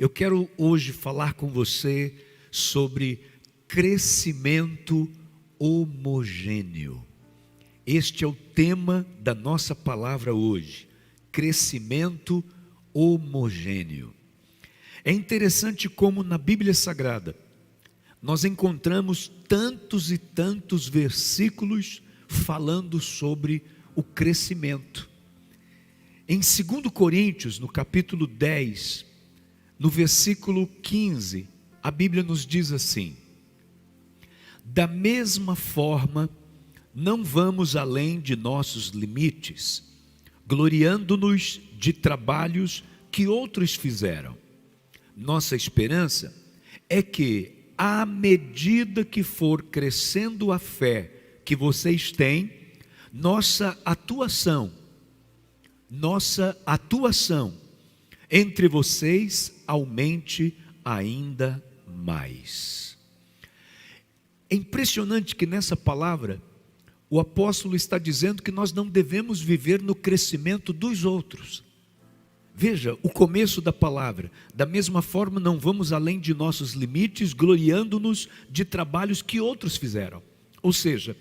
Eu quero hoje falar com você sobre crescimento homogêneo. Este é o tema da nossa palavra hoje, crescimento homogêneo. É interessante como na Bíblia Sagrada nós encontramos tantos e tantos versículos falando sobre o crescimento. Em 2 Coríntios, no capítulo 10, no versículo 15, a Bíblia nos diz assim: da mesma forma, não vamos além de nossos limites, gloriando-nos de trabalhos que outros fizeram. Nossa esperança é que, à medida que for crescendo a fé que vocês têm, nossa atuação entre vocês aumente ainda mais. É impressionante que nessa palavra o apóstolo está dizendo que nós não devemos viver no crescimento dos outros. Veja o começo da palavra: da mesma forma não vamos além de nossos limites, gloriando-nos de trabalhos que outros fizeram. Ou seja,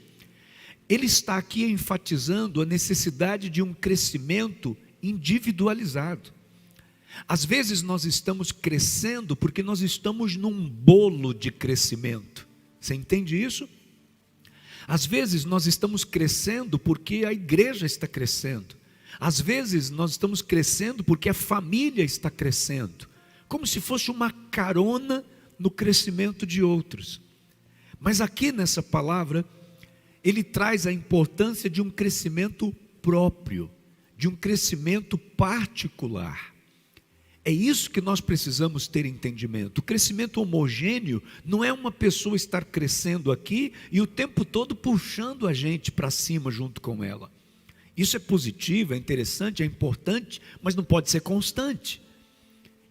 ele está aqui enfatizando a necessidade de um crescimento individualizado. Às vezes nós estamos crescendo porque nós estamos num bolo de crescimento. Você entende isso? Às vezes nós estamos crescendo porque a igreja está crescendo. Às vezes nós estamos crescendo porque a família está crescendo, como se fosse uma carona no crescimento de outros. Mas aqui nessa palavra, ele traz a importância de um crescimento próprio, de um crescimento particular. É isso que nós precisamos ter entendimento. O crescimento homogêneo não é uma pessoa estar crescendo aqui e o tempo todo puxando a gente para cima junto com ela. Isso é positivo, é interessante, é importante, mas não pode ser constante.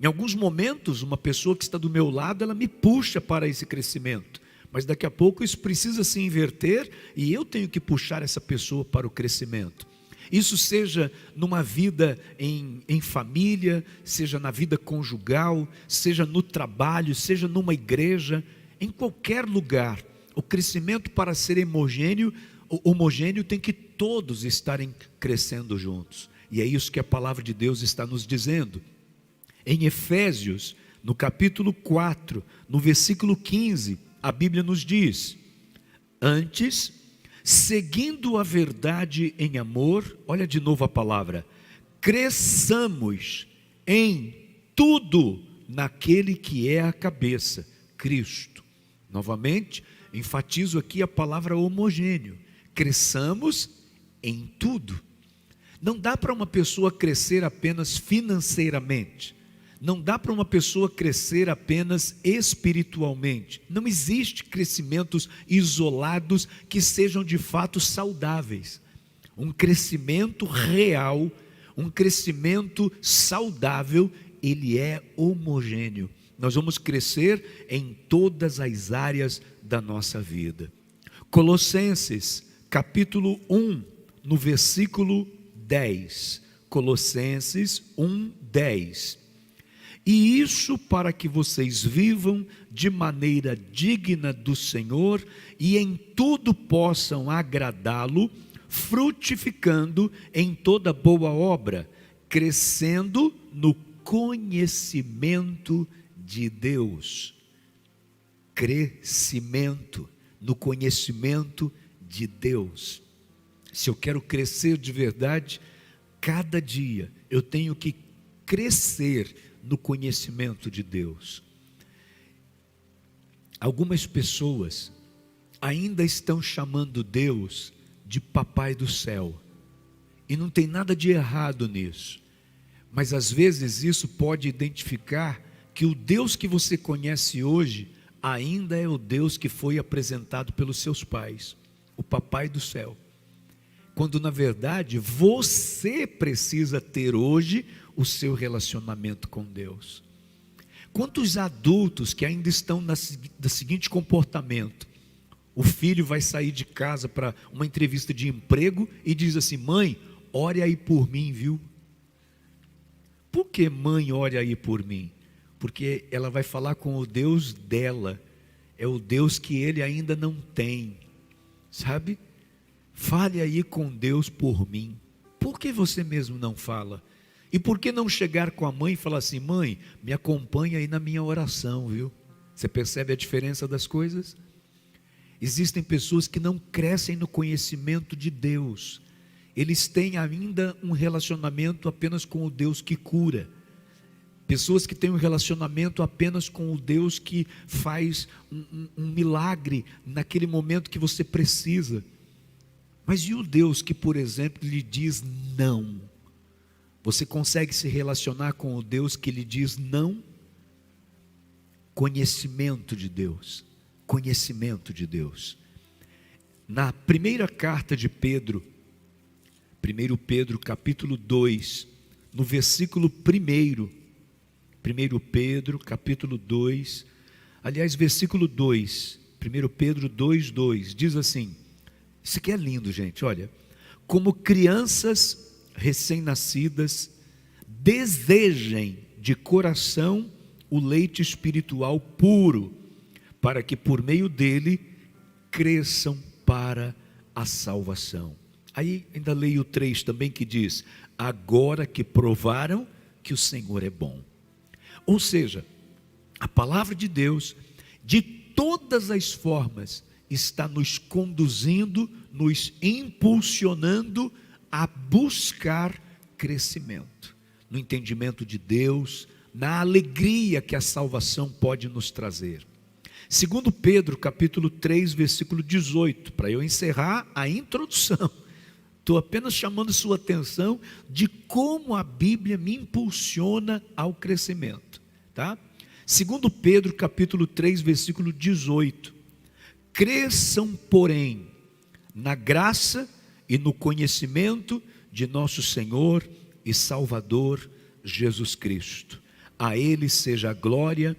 Em alguns momentos, uma pessoa que está do meu lado, ela me puxa para esse crescimento. Mas daqui a pouco isso precisa se inverter e eu tenho que puxar essa pessoa para o crescimento. Isso seja numa vida em família, seja na vida conjugal, seja no trabalho, seja numa igreja, em qualquer lugar. O crescimento, para ser homogêneo tem que todos estarem crescendo juntos. E é isso que a palavra de Deus está nos dizendo. Em Efésios, no capítulo 4, no versículo 15, a Bíblia nos diz: antes, seguindo a verdade em amor, olha de novo a palavra, cresçamos em tudo naquele que é a cabeça, Cristo. Novamente, enfatizo aqui a palavra homogêneo. Cresçamos em tudo. Não dá para uma pessoa crescer apenas financeiramente. Não dá para uma pessoa crescer apenas espiritualmente. Não existe crescimentos isolados que sejam de fato saudáveis. Um crescimento real, um crescimento saudável, ele é homogêneo. Nós vamos crescer em todas as áreas da nossa vida. Colossenses, capítulo 1, no versículo 10. Colossenses 1, 10. E isso para que vocês vivam de maneira digna do Senhor e em tudo possam agradá-lo, frutificando em toda boa obra, crescendo no conhecimento de Deus. Crescimento no conhecimento de Deus. Se eu quero crescer de verdade, cada dia eu tenho que crescer no conhecimento de Deus. Algumas pessoas ainda estão chamando Deus de Papai do Céu, e não tem nada de errado nisso, mas às vezes isso pode identificar que o Deus que você conhece hoje ainda é o Deus que foi apresentado pelos seus pais, o Papai do Céu, quando na verdade você precisa ter hoje o seu relacionamento com Deus. Quantos adultos que ainda estão do seguinte comportamento: o filho vai sair de casa para uma entrevista de emprego e diz assim: mãe, ore aí por mim, viu? Por que mãe ore aí por mim? porque ela vai falar com o Deus dela, é o Deus que ele ainda não tem, sabe? Fale aí com Deus por mim. Por que você mesmo não fala? E por que não chegar com a mãe e falar assim: mãe, me acompanha aí na minha oração, viu? Você percebe a diferença das coisas? Existem pessoas que não crescem no conhecimento de Deus, eles têm ainda um relacionamento apenas com o Deus que cura. Pessoas que têm um relacionamento apenas com o Deus que faz um milagre naquele momento que você precisa. Mas e o Deus que, por exemplo, lhe diz não? Você consegue se relacionar com o Deus que lhe diz não? Conhecimento de Deus. Conhecimento de Deus. Na primeira carta de Pedro, 1 Pedro capítulo 2, no versículo 1, 1 Pedro capítulo 2, aliás, versículo 2, 1 Pedro 2, 2, diz assim, isso aqui é lindo, gente, olha: como crianças recém-nascidas, desejem de coração o leite espiritual puro, para que por meio dele cresçam para a salvação. Aí ainda leio o 3 também, que diz: agora que provaram que o Senhor é bom. Ou seja, a palavra de Deus, de todas as formas, está nos conduzindo, nos impulsionando a buscar crescimento, no entendimento de Deus, na alegria que a salvação pode nos trazer. Segundo Pedro, capítulo 3, versículo 18, para eu encerrar a introdução, estou apenas chamando sua atenção de como a Bíblia me impulsiona ao crescimento, tá? Segundo Pedro, capítulo 3, versículo 18, cresçam, porém, na graça e no conhecimento de nosso Senhor e Salvador Jesus Cristo. A Ele seja a glória,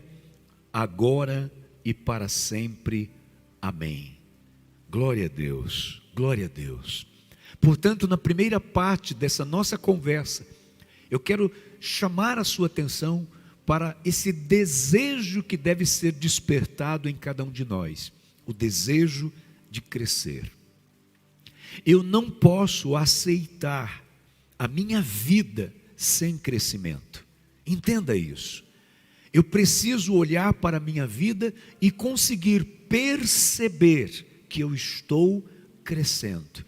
agora e para sempre. Amém. Glória a Deus, glória a Deus. Portanto, na primeira parte dessa nossa conversa, eu quero chamar a sua atenção para esse desejo que deve ser despertado em cada um de nós, o desejo de crescer. Eu não posso aceitar a minha vida sem crescimento. Entenda isso. Eu preciso olhar para a minha vida e conseguir perceber que eu estou crescendo.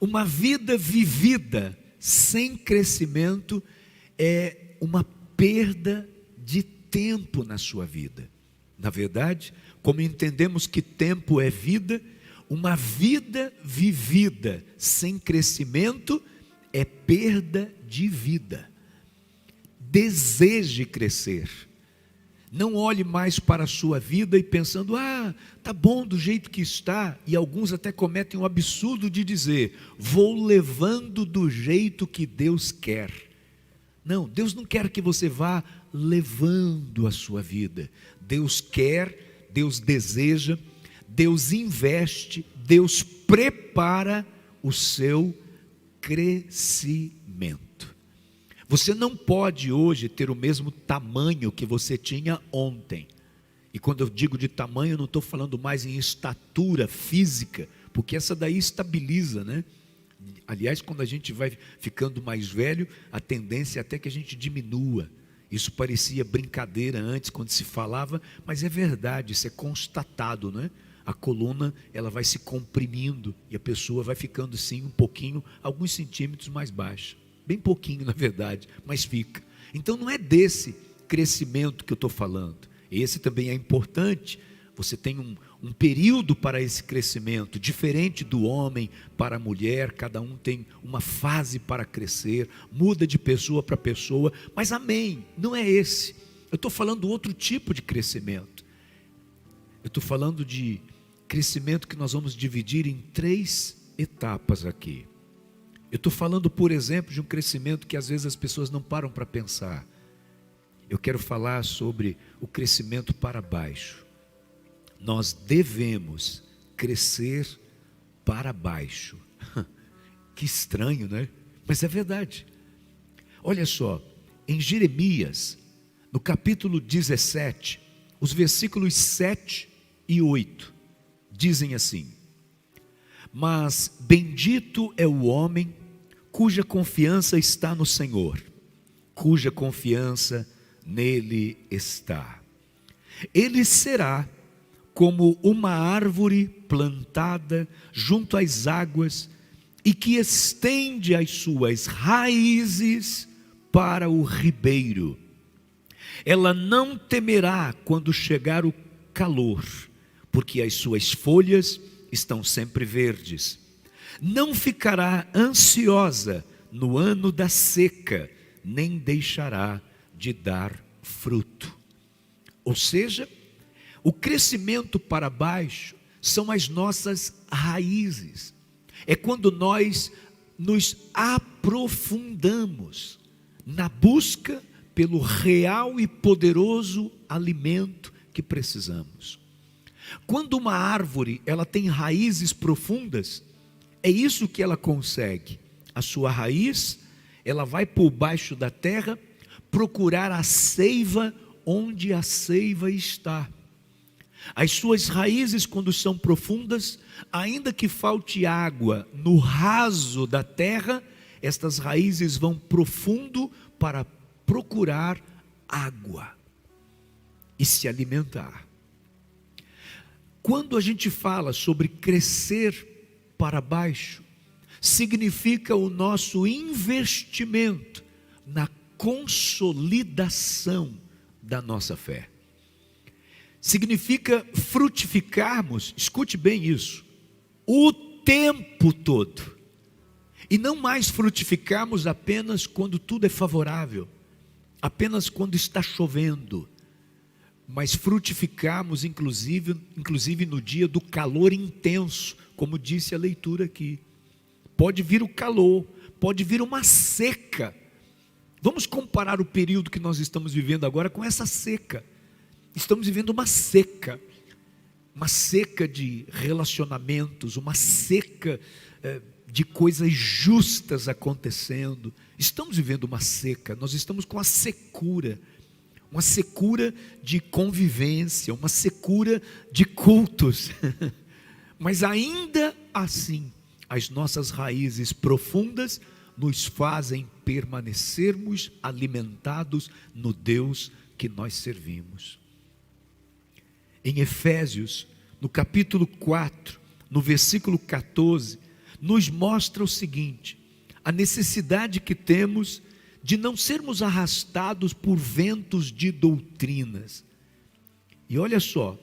Uma vida vivida sem crescimento é uma perda de tempo na sua vida. Na verdade, como entendemos que tempo é vida, uma vida vivida sem crescimento é perda de vida. Deseje crescer. Não olhe mais para a sua vida e pensando: tá bom do jeito que está. E alguns até cometem o absurdo de dizer: vou levando do jeito que Deus quer. Não, Deus não quer que você vá levando a sua vida. Deus quer, Deus deseja, Deus investe, Deus prepara o seu crescimento. Você não pode hoje ter o mesmo tamanho que você tinha ontem. E quando eu digo de tamanho, eu não estou falando mais em estatura física, porque essa daí estabiliza, né? Aliás, quando a gente vai ficando mais velho, a tendência é até que a gente diminua. Isso parecia brincadeira antes, quando se falava, mas é verdade, isso é constatado, né? A coluna, ela vai se comprimindo e a pessoa vai ficando sim um pouquinho, alguns centímetros mais baixa. Bem pouquinho, na verdade, mas fica. Então não é desse crescimento que eu estou falando. Esse também é importante. Você tem um período para esse crescimento, diferente do homem para a mulher. Cada um tem uma fase para crescer, muda de pessoa para pessoa, mas amém, não é esse. Eu estou falando outro tipo de crescimento. Eu estou falando de crescimento que nós vamos dividir em 3 etapas aqui. Eu estou falando, por exemplo, de um crescimento que às vezes as pessoas não param para pensar. Eu quero falar sobre o crescimento para baixo. Nós devemos crescer para baixo. Que estranho, né? Mas é verdade. Olha só, em Jeremias, no capítulo 17, os versículos 7 e 8, dizem assim: mas bendito é o homem cuja confiança está no Senhor, cuja confiança nele está. Ele será como uma árvore plantada junto às águas e que estende as suas raízes para o ribeiro. Ela não temerá quando chegar o calor, porque as suas folhas estão sempre verdes. Não ficará ansiosa no ano da seca, nem deixará de dar fruto. Ou seja, o crescimento para baixo são as nossas raízes. É quando nós nos aprofundamos na busca pelo real e poderoso alimento que precisamos. Quando uma árvore ela tem raízes profundas, é isso que ela consegue. A sua raiz, ela vai por baixo da terra procurar a seiva onde a seiva está. As suas raízes, quando são profundas, ainda que falte água no raso da terra, estas raízes vão profundo para procurar água e se alimentar. Quando a gente fala sobre crescer para baixo, significa o nosso investimento na consolidação da nossa fé. Significa frutificarmos, escute bem isso, o tempo todo. E não mais frutificarmos apenas quando tudo é favorável, apenas quando está chovendo, mas frutificarmos inclusive no dia do calor intenso, como disse a leitura aqui. Pode vir o calor, pode vir uma seca. Vamos comparar o período que nós estamos vivendo agora com essa seca. Estamos vivendo uma seca de relacionamentos, uma seca de coisas justas acontecendo. Estamos vivendo uma seca, nós estamos com uma secura de convivência, uma secura de cultos. Mas ainda assim, as nossas raízes profundas nos fazem permanecermos alimentados no Deus que nós servimos. Em Efésios, no capítulo 4, no versículo 14, nos mostra o seguinte: a necessidade que temos de não sermos arrastados por ventos de doutrinas. E olha só,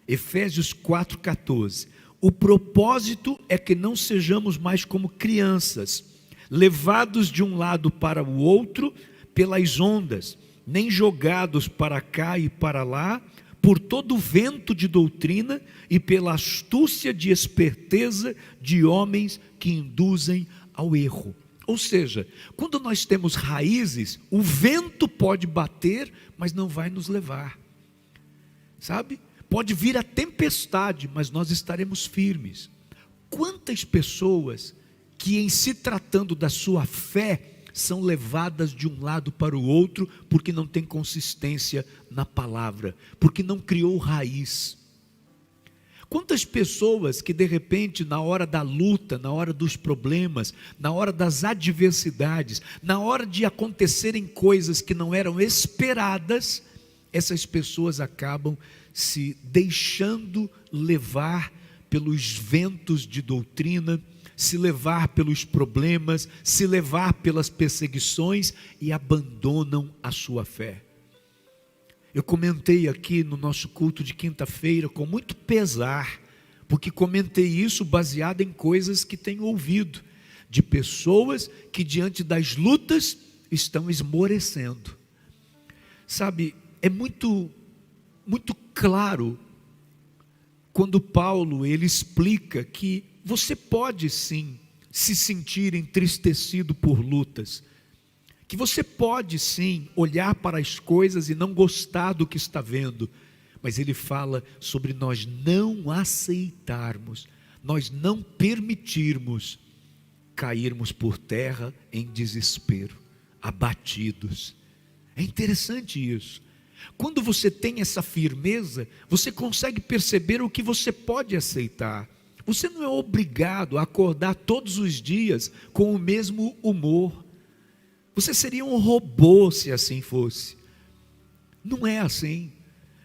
Efésios 4,14, o propósito é que não sejamos mais como crianças, levados de um lado para o outro pelas ondas, nem jogados para cá e para lá, por todo vento de doutrina e pela astúcia de esperteza de homens que induzem ao erro. Ou seja, quando nós temos raízes, o vento pode bater, mas não vai nos levar. Sabe? Pode vir a tempestade, mas nós estaremos firmes. Quantas pessoas que, em se tratando da sua fé, são levadas de um lado para o outro porque não tem consistência na palavra, porque não criou raiz. Quantas pessoas que de repente na hora da luta, na hora dos problemas, na hora das adversidades, na hora de acontecerem coisas que não eram esperadas, essas pessoas acabam se deixando levar pelos ventos de doutrina, se levar pelos problemas, se levar pelas perseguições e abandonam a sua fé. Eu comentei aqui no nosso culto de quinta-feira com muito pesar, porque comentei isso baseado em coisas que tenho ouvido, de pessoas que diante das lutas estão esmorecendo. Sabe, é muito claro quando Paulo ele explica que você pode sim se sentir entristecido por lutas, que você pode sim olhar para as coisas e não gostar do que está vendo, mas ele fala sobre nós não aceitarmos, nós não permitirmos cairmos por terra em desespero, abatidos. É interessante isso. Quando você tem essa firmeza, você consegue perceber o que você pode aceitar. Você não é obrigado a acordar todos os dias com o mesmo humor. Você seria um robô se assim fosse. Não é assim.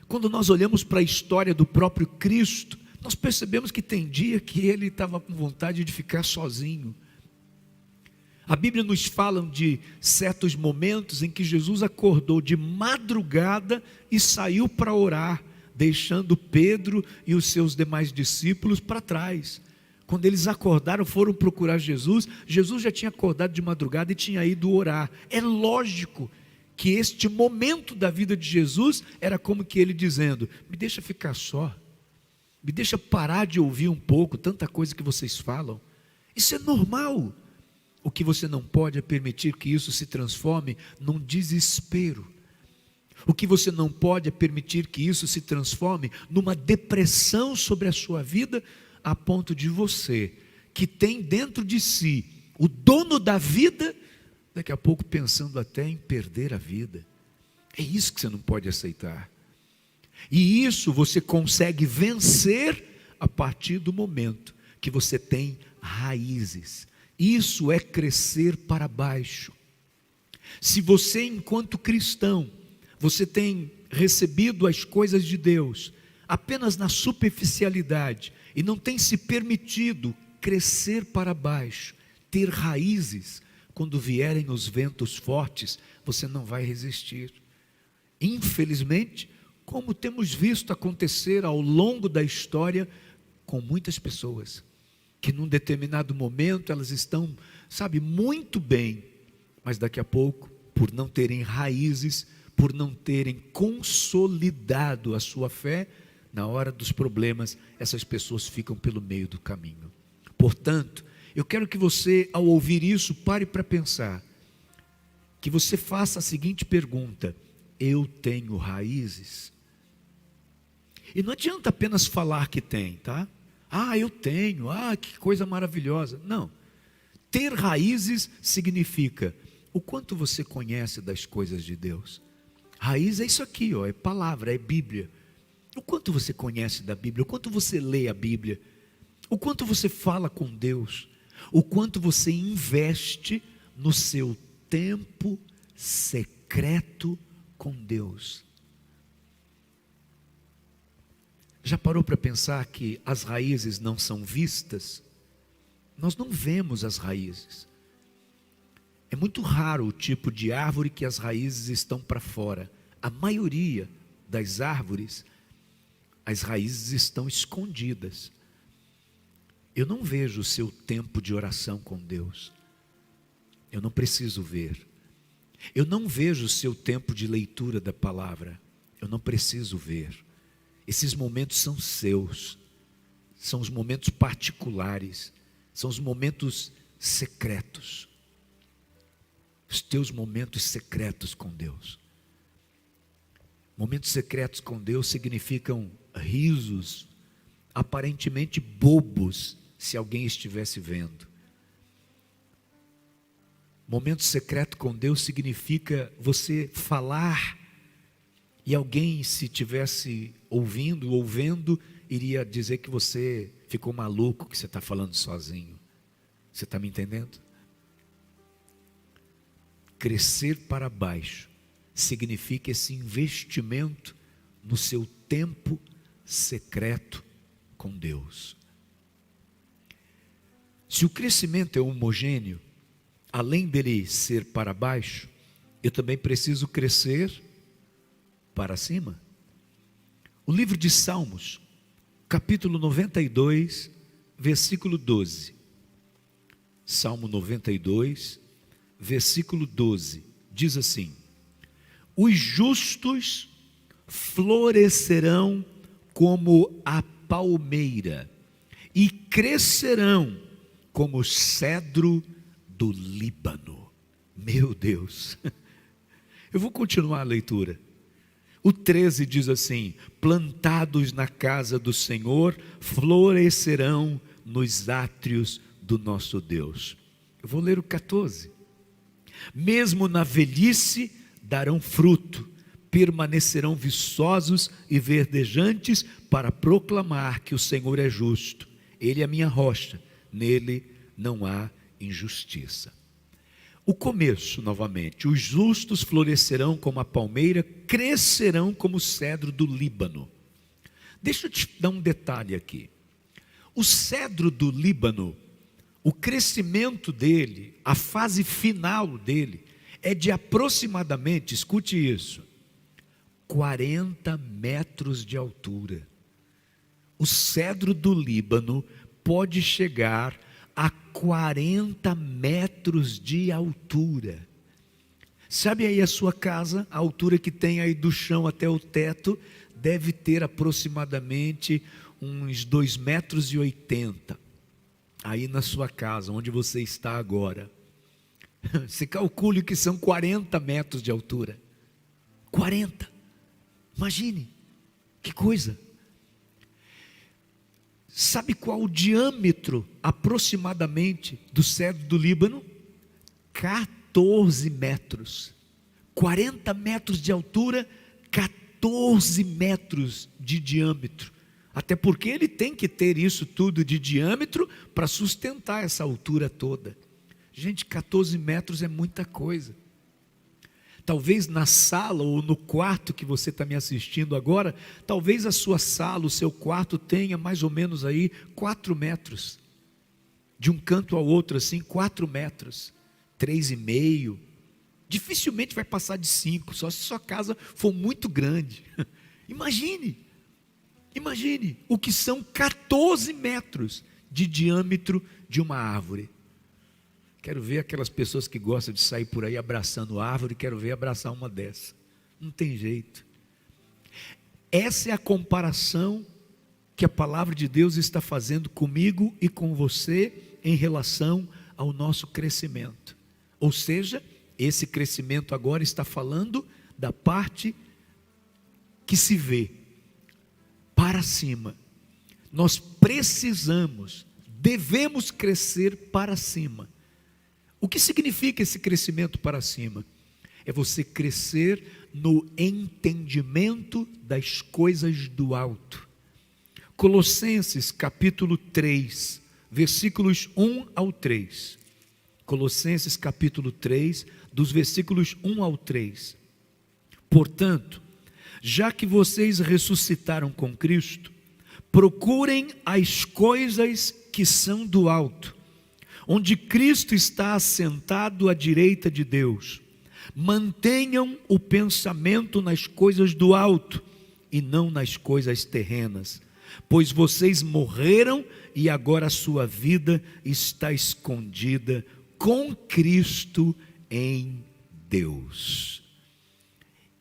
Quando nós olhamos para a história do próprio Cristo, nós percebemos que tem dia que ele estava com vontade de ficar sozinho. A Bíblia nos fala de certos momentos em que Jesus acordou de madrugada e saiu para orar, deixando Pedro e os seus demais discípulos para trás. Quando eles acordaram, foram procurar Jesus, Jesus já tinha acordado de madrugada e tinha ido orar. É lógico que este momento da vida de Jesus era como que ele dizendo: me deixa ficar só, me deixa parar de ouvir um pouco tanta coisa que vocês falam. Isso é normal. O que você não pode é permitir que isso se transforme num desespero. O que você não pode é permitir que isso se transforme numa depressão sobre a sua vida, a ponto de você, que tem dentro de si o dono da vida, daqui a pouco pensando até em perder a vida. É isso que você não pode aceitar. E isso você consegue vencer a partir do momento que você tem raízes. Isso é crescer para baixo. Se você, enquanto cristão, você tem recebido as coisas de Deus apenas na superficialidade e não tem se permitido crescer para baixo, ter raízes, quando vierem os ventos fortes, você não vai resistir. Infelizmente, como temos visto acontecer ao longo da história com muitas pessoas, que num determinado momento elas estão, muito bem, mas daqui a pouco, por não terem raízes, por não terem consolidado a sua fé, na hora dos problemas, essas pessoas ficam pelo meio do caminho. Portanto, eu quero que você, ao ouvir isso, pare para pensar, que você faça a seguinte pergunta: eu tenho raízes? E não adianta apenas falar que tem, tá? Eu tenho, que coisa maravilhosa. Não, ter raízes significa o quanto você conhece das coisas de Deus. Raiz é isso aqui, é palavra, é Bíblia. O quanto você conhece da Bíblia, o quanto você lê a Bíblia, o quanto você fala com Deus, o quanto você investe no seu tempo secreto com Deus. Já parou para pensar que as raízes não são vistas? Nós não vemos as raízes. É muito raro o tipo de árvore que as raízes estão para fora. A maioria das árvores, as raízes estão escondidas. Eu não vejo o seu tempo de oração com Deus. Eu não preciso ver. Eu não vejo o seu tempo de leitura da palavra. Eu não preciso ver. Esses momentos são seus. São os momentos particulares. São os momentos secretos. Os teus momentos secretos com Deus. Momentos secretos com Deus significam risos aparentemente bobos, se alguém estivesse vendo. Momento secreto com Deus significa você falar e alguém, se estivesse ouvindo ou vendo, iria dizer que você ficou maluco, que você está falando sozinho. Você está me entendendo? Crescer para baixo significa esse investimento no seu tempo secreto com Deus. Se o crescimento é homogêneo, além dele ser para baixo, eu também preciso crescer para cima. O livro de Salmos, capítulo 92, versículo 12. Salmo 92, versículo 12, diz assim: os justos florescerão como a palmeira e crescerão como o cedro do Líbano. Meu Deus, eu vou continuar a leitura. O 13 diz assim: plantados na casa do Senhor, florescerão nos átrios do nosso Deus. Eu vou ler o 14. Mesmo na velhice darão fruto, permanecerão viçosos e verdejantes para proclamar que o Senhor é justo. Ele é a minha rocha, nele não há injustiça. O começo, novamente: os justos florescerão como a palmeira, crescerão como o cedro do Líbano. Deixa eu te dar um detalhe aqui. O cedro do Líbano, o crescimento dele, a fase final dele, é de aproximadamente, escute isso, 40 metros de altura. O cedro do Líbano pode chegar a 40 metros de altura. Sabe aí a sua casa, a altura que tem aí do chão até o teto, deve ter aproximadamente uns 2,80 metros. Aí na sua casa, onde você está agora. Se calcule que são 40 metros de altura. 40. Imagine, que coisa. Sabe qual o diâmetro aproximadamente do cedro do Líbano? 14 metros. 40 metros de altura, 14 metros de diâmetro. Até porque ele tem que ter isso tudo de diâmetro para sustentar essa altura toda. Gente, 14 metros é muita coisa. Talvez na sala ou no quarto que você está me assistindo agora, talvez a sua sala, o seu quarto tenha mais ou menos aí 4 metros. De um canto ao outro assim, 4 metros, 3,5. Dificilmente vai passar de 5, só se sua casa for muito grande. Imagine o que são 14 metros de diâmetro de uma árvore. Quero ver aquelas pessoas que gostam de sair por aí abraçando árvore, quero ver abraçar uma dessa. Não tem jeito. Essa é a comparação que a palavra de Deus está fazendo comigo e com você em relação ao nosso crescimento. Ou seja, esse crescimento agora está falando da parte que se vê para cima. Nós precisamos, devemos crescer para cima. O que significa esse crescimento para cima? É você crescer no entendimento das coisas do alto. Colossenses capítulo 3, versículos 1 ao 3. Colossenses capítulo 3, dos versículos 1 ao 3. Portanto, já que vocês ressuscitaram com Cristo, procurem as coisas que são do alto, onde Cristo está assentado à direita de Deus. Mantenham o pensamento nas coisas do alto e não nas coisas terrenas, pois vocês morreram e agora a sua vida está escondida com Cristo em Deus.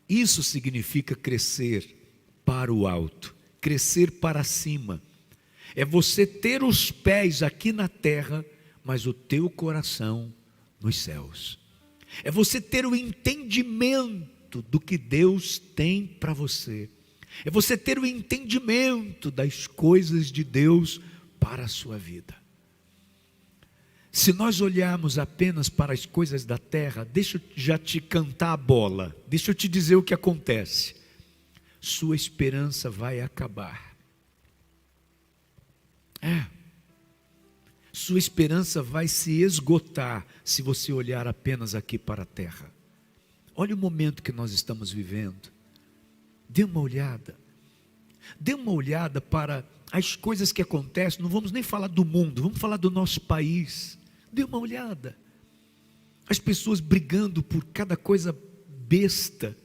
Isso significa crescer para o alto, crescer para cima. É você ter os pés aqui na terra, mas o teu coração nos céus. É você ter o entendimento do que Deus tem para você. É você ter o entendimento das coisas de Deus para a sua vida. Se nós olharmos apenas para as coisas da terra, deixa eu já te cantar a bola, deixa eu te dizer o que acontece. Sua esperança vai acabar. Sua esperança vai se esgotar se você olhar apenas aqui para a terra. Olha o momento que nós estamos vivendo. Dê uma olhada para as coisas que acontecem. Não vamos nem falar do mundo, vamos falar do nosso país. Dê uma olhada. As pessoas brigando por cada coisa besta,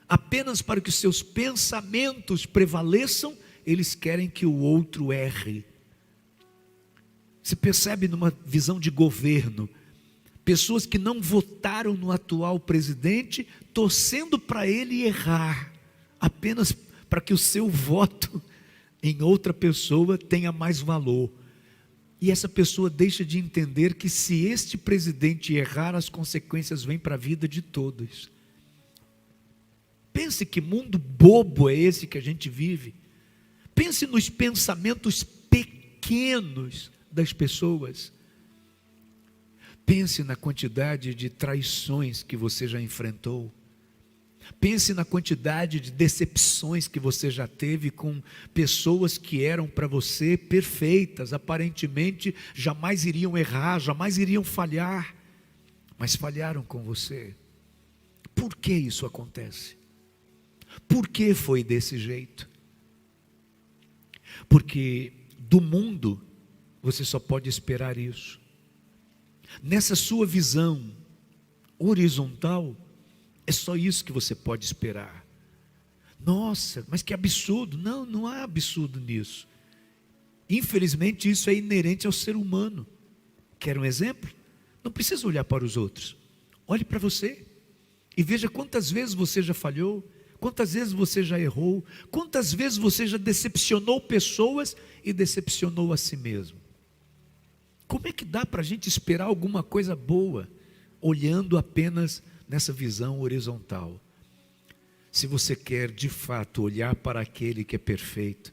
apenas para que os seus pensamentos prevaleçam, eles querem que o outro erre. Você percebe numa visão de governo, pessoas que não votaram no atual presidente, torcendo para ele errar, apenas para que o seu voto em outra pessoa tenha mais valor. E essa pessoa deixa de entender que se este presidente errar, as consequências vêm para a vida de todos. Pense que mundo bobo é esse que a gente vive. Pense nos pensamentos pequenos das pessoas. Pense na quantidade de traições que você já enfrentou. Pense na quantidade de decepções que você já teve com pessoas que eram para você perfeitas, aparentemente jamais iriam errar, jamais iriam falhar, mas falharam com você. Por que isso acontece? Por que foi desse jeito? Porque do mundo você só pode esperar isso. Nessa sua visão horizontal, é só isso que você pode esperar. Nossa, mas que absurdo. Não, não há absurdo nisso. Infelizmente isso é inerente ao ser humano. Quer um exemplo? Não precisa olhar para os outros. Olhe para você e veja quantas vezes você já falhou, quantas vezes você já errou, quantas vezes você já decepcionou pessoas e decepcionou a si mesmo. Como é que dá para a gente esperar alguma coisa boa, olhando apenas nessa visão horizontal? Se você quer de fato olhar para aquele que é perfeito,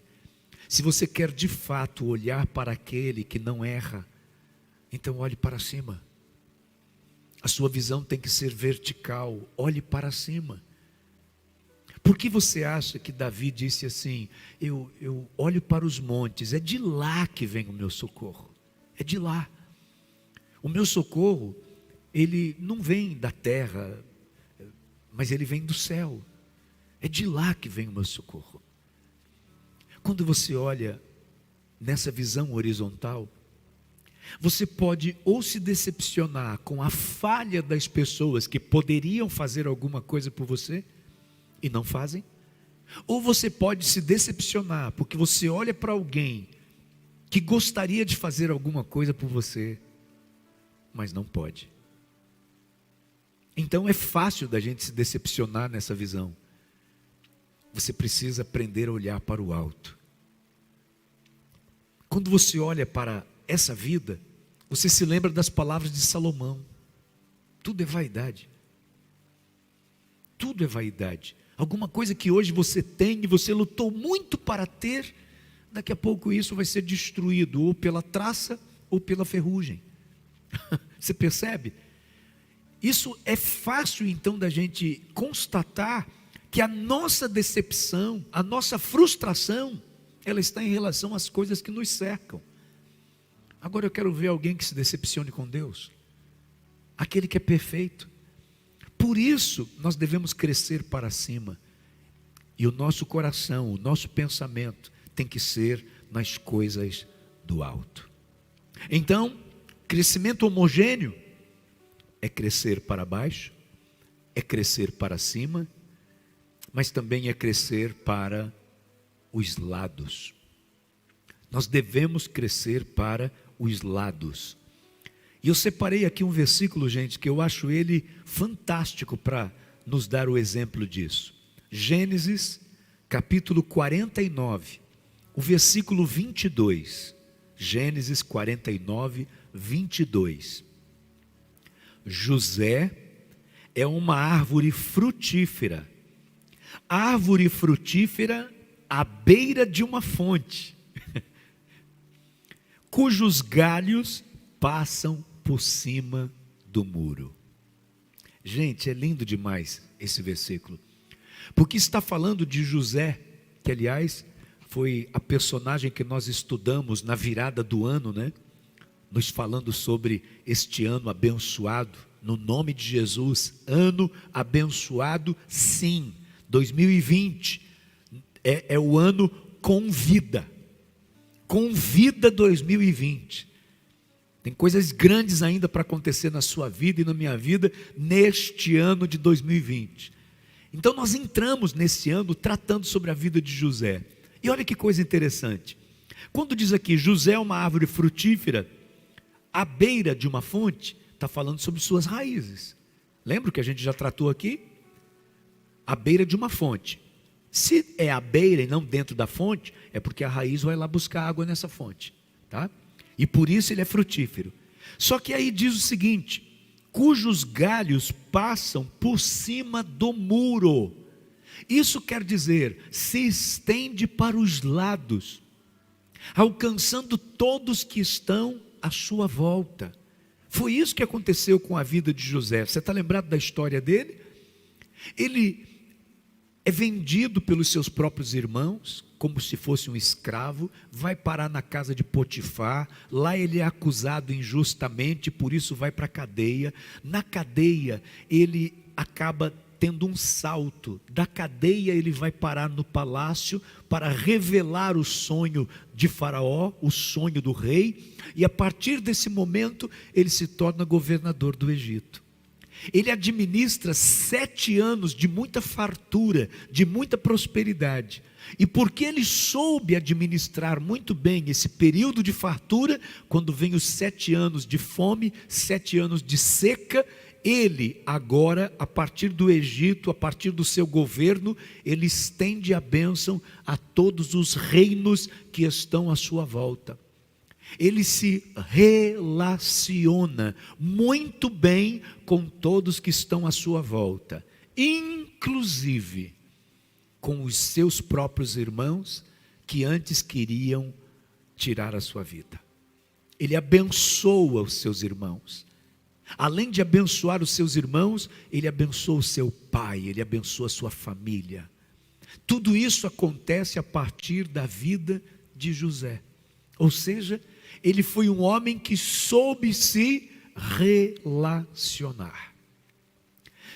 se você quer de fato olhar para aquele que não erra, então olhe para cima. A sua visão tem que ser vertical, olhe para cima. Por que você acha que Davi disse assim, eu olho para os montes, é de lá que vem o meu socorro, é de lá. O meu socorro, ele não vem da terra, mas ele vem do céu, é de lá que vem o meu socorro. Quando você olha nessa visão horizontal, você pode ou se decepcionar com a falha das pessoas que poderiam fazer alguma coisa por você e não fazem, ou você pode se decepcionar porque você olha para alguém que gostaria de fazer alguma coisa por você, mas não pode. Então é fácil da gente se decepcionar nessa visão. Você precisa aprender a olhar para o alto. Quando você olha para essa vida, você se lembra das palavras de Salomão. Tudo é vaidade. Tudo é vaidade. Alguma coisa que hoje você tem e você lutou muito para ter, daqui a pouco isso vai ser destruído, ou pela traça ou pela ferrugem. Você percebe? Isso é fácil então da gente constatar que a nossa decepção, a nossa frustração, ela está em relação às coisas que nos cercam. Agora eu quero ver alguém que se decepcione com Deus, aquele que é perfeito. Por isso nós devemos crescer para cima, e o nosso coração, o nosso pensamento tem que ser nas coisas do alto. Então, crescimento homogêneo é crescer para baixo, é crescer para cima, mas também é crescer para os lados. Nós devemos crescer para os lados. E eu separei aqui um versículo, gente, que eu acho ele fantástico para nos dar o exemplo disso. Gênesis, capítulo 49, o versículo 22. Gênesis 49, 22. José é uma árvore frutífera. Árvore frutífera à beira de uma fonte, cujos galhos passam por cima do muro. Gente, é lindo demais esse versículo, porque está falando de José, que aliás foi a personagem que nós estudamos na virada do ano, né? Nos falando sobre este ano abençoado, no nome de Jesus, ano abençoado, sim, 2020, é o ano com vida 2020, tem coisas grandes ainda para acontecer na sua vida e na minha vida, neste ano de 2020, então nós entramos nesse ano tratando sobre a vida de José, e olha que coisa interessante, quando diz aqui, José é uma árvore frutífera, à beira de uma fonte, está falando sobre suas raízes, lembra que a gente já tratou aqui? À beira de uma fonte, se é à beira e não dentro da fonte, é porque a raiz vai lá buscar água nessa fonte, tá? E por isso ele é frutífero. Só que aí diz o seguinte, cujos galhos passam por cima do muro. Isso quer dizer, se estende para os lados, alcançando todos que estão à sua volta. Foi isso que aconteceu com a vida de José. Você está lembrado da história dele? Ele é vendido pelos seus próprios irmãos, como se fosse um escravo, vai parar na casa de Potifar, lá ele é acusado injustamente, por isso vai para a cadeia. Na cadeia ele acaba tendo um salto, da cadeia ele vai parar no palácio para revelar o sonho de Faraó, o sonho do rei, e a partir desse momento ele se torna governador do Egito. Ele administra 7 anos de muita fartura, de muita prosperidade. E porque ele soube administrar muito bem esse período de fartura, quando vem os 7 anos de fome, 7 anos de seca, ele agora, a partir do Egito, a partir do seu governo, ele estende a bênção a todos os reinos que estão à sua volta. Ele se relaciona muito bem com todos que estão à sua volta, inclusive com os seus próprios irmãos que antes queriam tirar a sua vida. Ele abençoa os seus irmãos. Além de abençoar os seus irmãos, ele abençoa o seu pai, ele abençoa a sua família. Tudo isso acontece a partir da vida de José. Ou seja, ele foi um homem que soube se relacionar.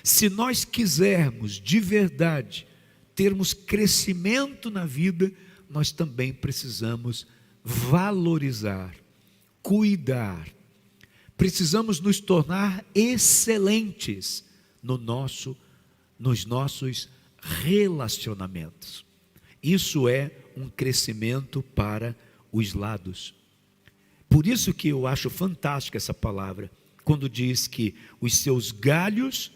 Se nós quisermos de verdade termos crescimento na vida, nós também precisamos valorizar, cuidar, precisamos nos tornar excelentes nos nossos relacionamentos. Isso é um crescimento para os lados. Por isso que eu acho fantástica essa palavra, quando diz que os seus galhos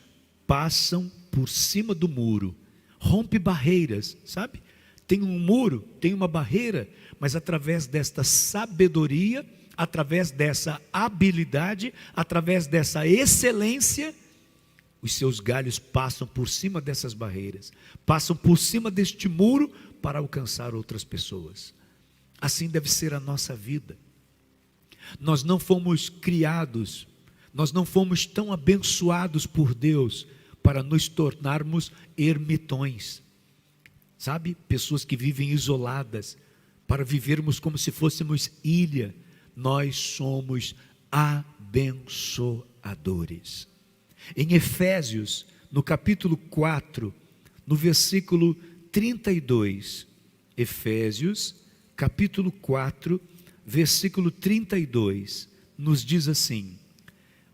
passam por cima do muro, rompe barreiras, sabe? Tem um muro, tem uma barreira, mas através desta sabedoria, através dessa habilidade, através dessa excelência, os seus galhos passam por cima dessas barreiras, passam por cima deste muro para alcançar outras pessoas. Assim deve ser a nossa vida. Nós não fomos criados, nós não fomos tão abençoados por Deus para nos tornarmos ermitões, sabe? Pessoas que vivem isoladas, para vivermos como se fôssemos ilha. Nós somos abençoadores. Em Efésios, no capítulo 4, no versículo 32, Efésios, capítulo 4, versículo 32, nos diz assim,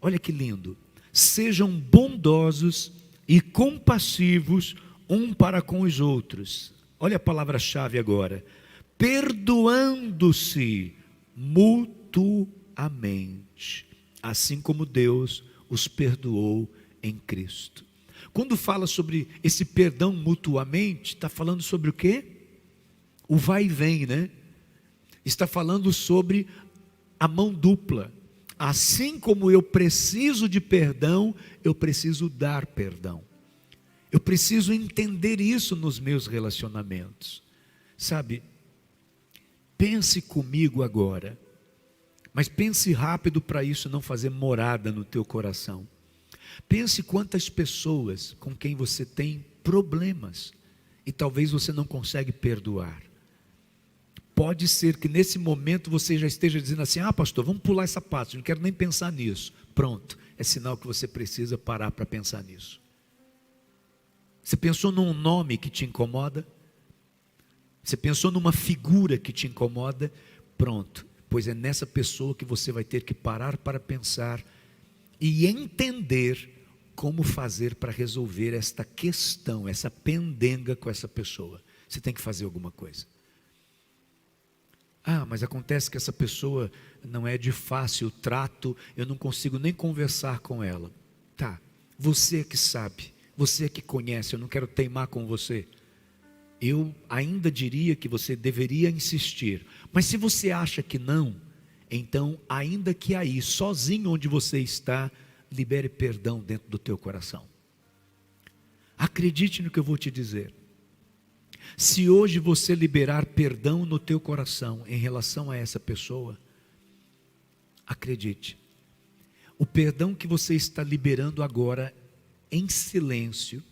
olha que lindo: sejam bondosos e compassivos um para com os outros. Olha a palavra-chave agora: perdoando-se mutuamente, assim como Deus os perdoou em Cristo. Quando fala sobre esse perdão mutuamente, está falando sobre o quê? O vai e vem, né? Está falando sobre a mão dupla. Assim como eu preciso de perdão, eu preciso dar perdão. Eu preciso entender isso nos meus relacionamentos. Sabe, pense comigo agora, mas pense rápido para isso não fazer morada no teu coração. Pense quantas pessoas com quem você tem problemas e talvez você não consegue perdoar. Pode ser que nesse momento você já esteja dizendo assim: ah, pastor, vamos pular essa parte, não quero nem pensar nisso. Pronto, é sinal que você precisa parar para pensar nisso. Você pensou num nome que te incomoda? Você pensou numa figura que te incomoda? Pronto, pois é nessa pessoa que você vai ter que parar para pensar e entender como fazer para resolver esta questão, essa pendenga com essa pessoa. Você tem que fazer alguma coisa. Ah, mas acontece que essa pessoa não é de fácil trato, eu não consigo nem conversar com ela. Tá, você é que sabe, você é que conhece, eu não quero teimar com você. Eu ainda diria que você deveria insistir, mas se você acha que não, então ainda que aí, sozinho onde você está, libere perdão dentro do teu coração. Acredite no que eu vou te dizer. Se hoje você liberar perdão no teu coração em relação a essa pessoa, acredite, o perdão que você está liberando agora em silêncio,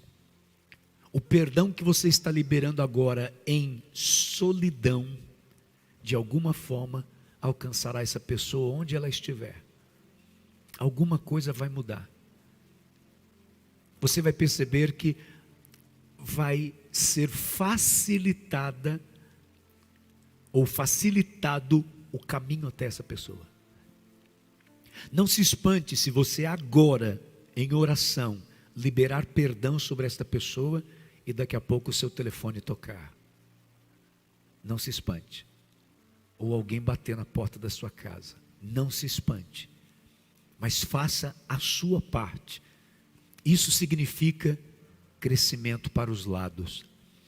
O perdão que você está liberando agora em solidão, de alguma forma, alcançará essa pessoa onde ela estiver. Alguma coisa vai mudar. Você vai perceber que vai ser facilitada ou facilitado o caminho até essa pessoa. Não se espante se você agora, em oração, liberar perdão sobre esta pessoa e daqui a pouco o seu telefone tocar. Não se espante. Ou alguém bater na porta da sua casa. Não se espante. Mas faça a sua parte. Isso significa crescimento para os lados.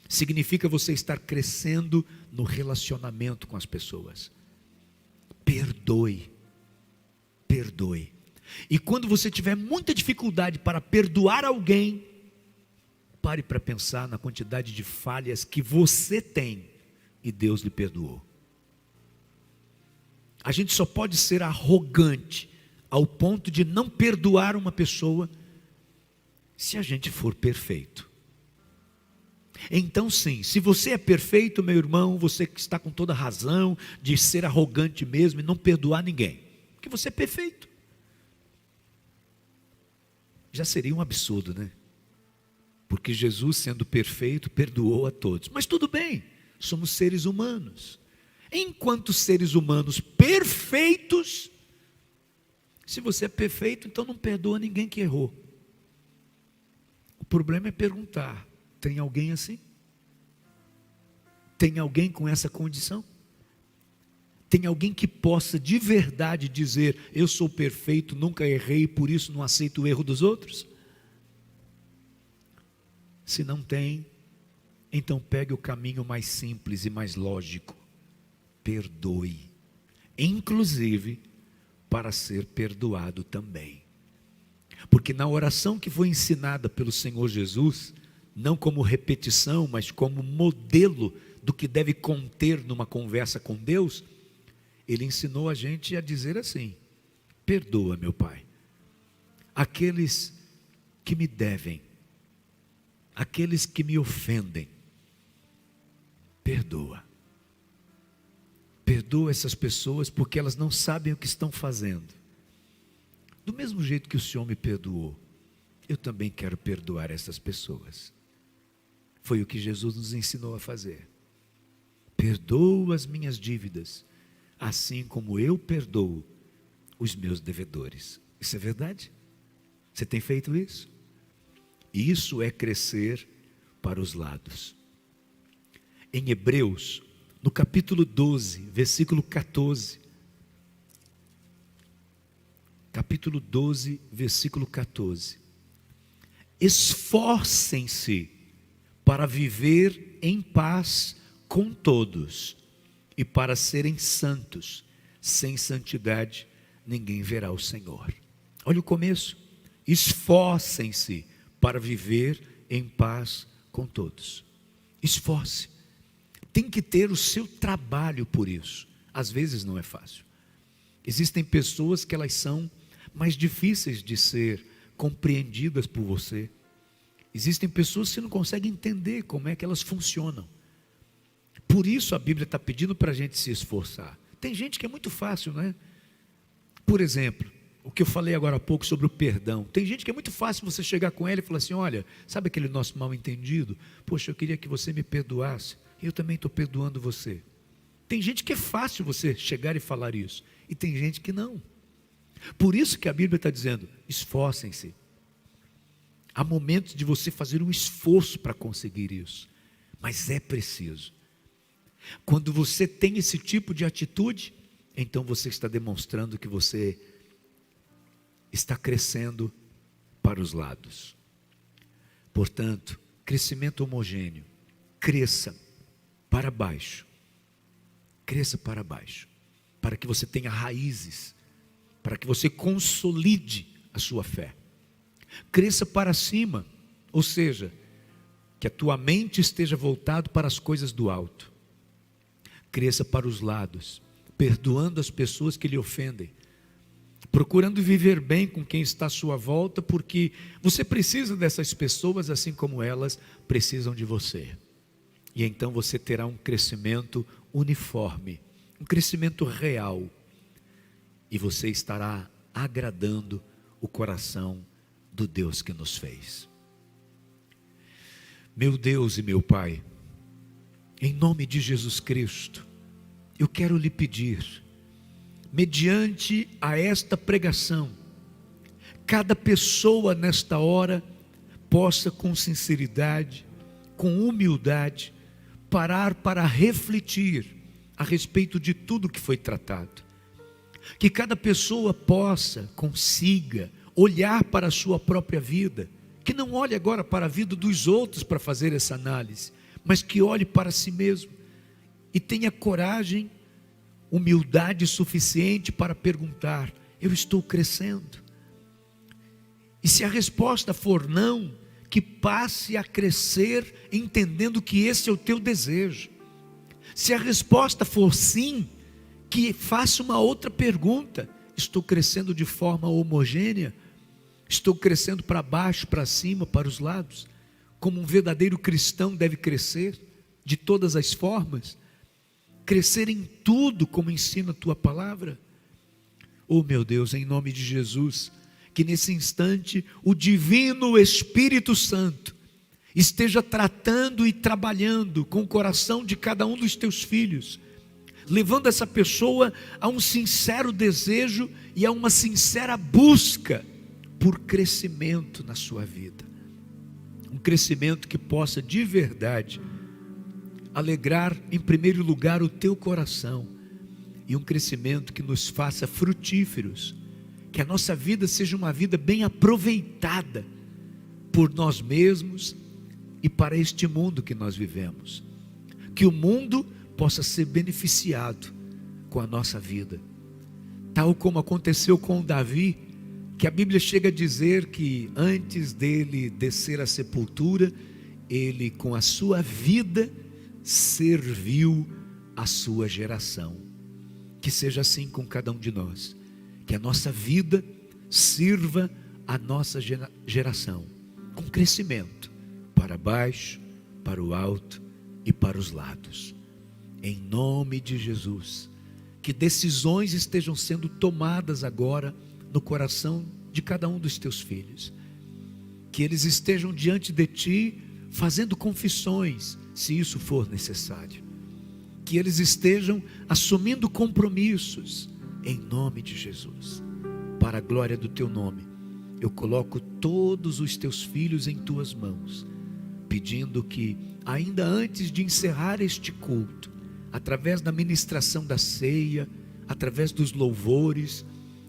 Significa você estar crescendo no relacionamento com as pessoas. Perdoe. Perdoe. E quando você tiver muita dificuldade para perdoar alguém, pare para pensar na quantidade de falhas que você tem e Deus lhe perdoou. A gente só pode ser arrogante ao ponto de não perdoar uma pessoa se a gente for perfeito. Então sim, se você é perfeito, meu irmão, você que está com toda razão de ser arrogante mesmo e não perdoar ninguém, porque você é perfeito. Já seria um absurdo, né? Porque Jesus, sendo perfeito, perdoou a todos. Mas tudo bem, somos seres humanos. Enquanto seres humanos perfeitos, se você é perfeito, então não perdoa ninguém que errou. O problema é perguntar: tem alguém assim? Tem alguém com essa condição? Tem alguém que possa de verdade dizer: eu sou perfeito, nunca errei, por isso não aceito o erro dos outros? Se não tem, então pegue o caminho mais simples e mais lógico. Perdoe, inclusive para ser perdoado também. Porque na oração que foi ensinada pelo Senhor Jesus, não como repetição, mas como modelo do que deve conter numa conversa com Deus, Ele ensinou a gente a dizer assim: perdoa, meu Pai, aqueles que me devem, aqueles que me ofendem, perdoa. Perdoa essas pessoas porque elas não sabem o que estão fazendo. Do mesmo jeito que o Senhor me perdoou, eu também quero perdoar essas pessoas. Foi o que Jesus nos ensinou a fazer. Perdoa as minhas dívidas, assim como eu perdoo os meus devedores. Isso é verdade? Você tem feito isso? Isso é crescer para os lados. Em Hebreus, no capítulo 12, versículo 14. Capítulo 12, versículo 14. Esforcem-se para viver em paz com todos e para serem santos. Sem santidade ninguém verá o Senhor. Olha o começo. Esforcem-se para viver em paz com todos. Esforce. Tem que ter o seu trabalho por isso. Às vezes não é fácil. Existem pessoas que elas são mais difíceis de ser compreendidas por você. Existem pessoas que você não consegue entender como é que elas funcionam. Por isso a Bíblia está pedindo para a gente se esforçar. Tem gente que é muito fácil, não é? Por exemplo, o que eu falei agora há pouco sobre o perdão. Tem gente que é muito fácil você chegar com ela e falar assim: olha, sabe aquele nosso mal entendido? Poxa, eu queria que você me perdoasse. Eu também estou perdoando você. Tem gente que é fácil você chegar e falar isso, e tem gente que não. Por isso que a Bíblia está dizendo: esforcem-se. Há momentos de você fazer um esforço para conseguir isso, mas é preciso. Quando você tem esse tipo de atitude, então você está demonstrando que você está crescendo para os lados. Portanto, crescimento homogêneo. Cresça para baixo. Cresça para baixo. Para que você tenha raízes. Para que você consolide a sua fé. Cresça para cima. Ou seja, que a tua mente esteja voltada para as coisas do alto. Cresça para os lados, perdoando as pessoas que lhe ofendem. procurando viver bem com quem está à sua volta, porque você precisa dessas pessoas assim como elas precisam de você. E então você terá um crescimento uniforme, um crescimento real, e você estará agradando o coração do Deus que nos fez. Meu Deus e meu Pai, em nome de Jesus Cristo, eu quero lhe pedir, mediante a esta pregação, cada pessoa nesta hora possa com sinceridade, com humildade, parar para refletir a respeito de tudo que foi tratado. Que cada pessoa consiga olhar para a sua própria vida, que não olhe agora para a vida dos outros para fazer essa análise, mas que olhe para si mesmo e tenha coragem, humildade suficiente para perguntar: eu estou crescendo? E se a resposta for não, que passe a crescer entendendo que esse é o teu desejo. Se a resposta for sim, que faça uma outra pergunta: estou crescendo de forma homogênea? Estou crescendo para baixo, para cima, para os lados? Como um verdadeiro cristão deve crescer, de todas as formas? Crescer em tudo como ensina a tua palavra? Oh meu Deus, em nome de Jesus, que nesse instante o divino Espírito Santo esteja tratando e trabalhando com o coração de cada um dos teus filhos, levando essa pessoa a um sincero desejo e a uma sincera busca por crescimento na sua vida. Um crescimento que possa de verdade alegrar em primeiro lugar o teu coração, e um crescimento que nos faça frutíferos, que a nossa vida seja uma vida bem aproveitada por nós mesmos e para este mundo que nós vivemos, que o mundo possa ser beneficiado com a nossa vida, tal como aconteceu com Davi, que a Bíblia chega a dizer que antes dele descer à sepultura, ele com a sua vida serviu a sua geração. Que seja assim com cada um de nós, que a nossa vida sirva a nossa geração, com crescimento, para baixo, para o alto e para os lados. Em nome de Jesus, que decisões estejam sendo tomadas agora no coração de cada um dos teus filhos, que eles estejam diante de ti fazendo confissões, se isso for necessário, que eles estejam assumindo compromissos, em nome de Jesus. Para a glória do teu nome, eu coloco todos os teus filhos em tuas mãos, pedindo que ainda antes de encerrar este culto, através da ministração da ceia, através dos louvores,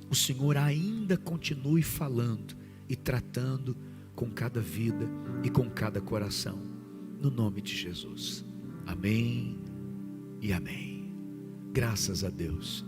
o Senhor ainda continue falando e tratando com cada vida e com cada coração, no nome de Jesus. Amém e amém. Graças a Deus.